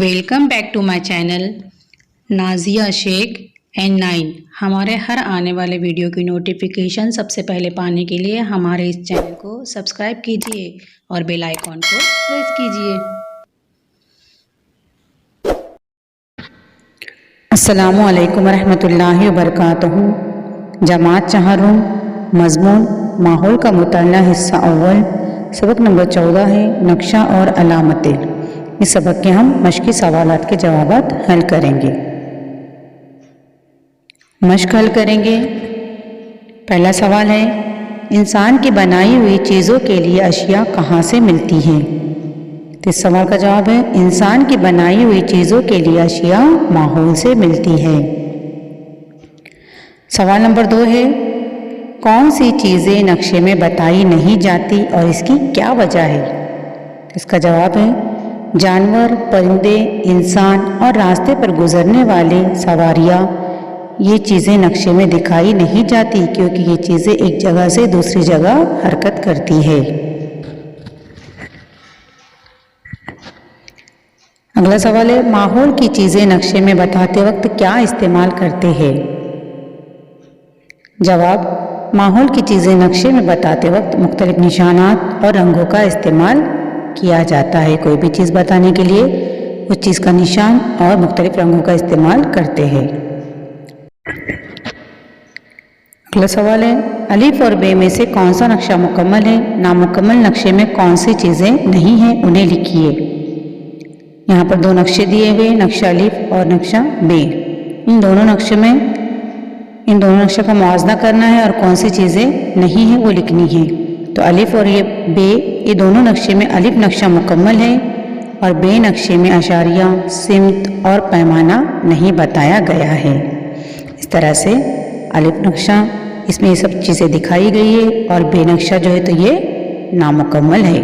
Welcome back to my channel Nazia Shaikh N9۔ ہمارے ہر آنے والے ویڈیو کی نوٹیفیکیشن سب سے پہلے پانے کے لیے ہمارے اس چینل کو سبسکرائب کیجیے اور بیل آئیکن کو پریس کیجیے۔ السلام علیکم ورحمۃ اللہ وبرکاتہ۔ جماعت چہارم، مضمون ماحول کا مطالعہ، حصہ اول، سبق نمبر 14 ہے نقشہ اور علامتیں۔ اس سبق کے ہم مشقی سوالات کے جوابات حل کریں گے۔ مشق حل کریں گے۔ پہلا سوال ہے، انسان کی بنائی ہوئی چیزوں کے لیے اشیاء کہاں سے ملتی ہیں؟ تو اس سوال کا جواب ہے، انسان کی بنائی ہوئی چیزوں کے لیے اشیاء ماحول سے ملتی ہے۔ سوال نمبر 2 ہے، کون سی چیزیں نقشے میں بتائی نہیں جاتی اور اس کی کیا وجہ ہے؟ اس کا جواب ہے، جانور، پرندے، انسان اور راستے پر گزرنے والے سواریاں، یہ چیزیں نقشے میں دکھائی نہیں جاتی کیونکہ یہ چیزیں ایک جگہ سے دوسری جگہ حرکت کرتی ہے۔ اگلا سوال ہے، ماحول کی چیزیں نقشے میں بتاتے وقت کیا استعمال کرتے ہیں؟ جواب، ماحول کی چیزیں نقشے میں بتاتے وقت مختلف نشانات اور رنگوں کا استعمال کیا جاتا ہے۔ کوئی بھی چیز بتانے کے لیے اس چیز کا نشان اور مختلف رنگوں کا استعمال کرتے ہیں۔ اگلا سوال ہے، الف اور ب میں سے کون سا نقشہ مکمل ہے؟ نامکمل نقشے میں کون سی چیزیں نہیں ہیں انہیں لکھیے۔ یہاں پر 2 نقشے دیے ہوئے، نقشہ الف اور نقشہ ب۔ ان دونوں نقشے کا موازنہ کرنا ہے اور کون سی چیزیں نہیں ہیں وہ لکھنی ہے۔ تو الف اور ب، یہ دونوں نقشے میں الف نقشہ مکمل ہے اور ب نقشے میں اشاریہ، سمت اور پیمانہ نہیں بتایا گیا ہے۔ اس طرح سے الف نقشہ، اس میں یہ سب چیزیں دکھائی گئی ہے اور ب نقشہ جو ہے تو یہ نامکمل ہے۔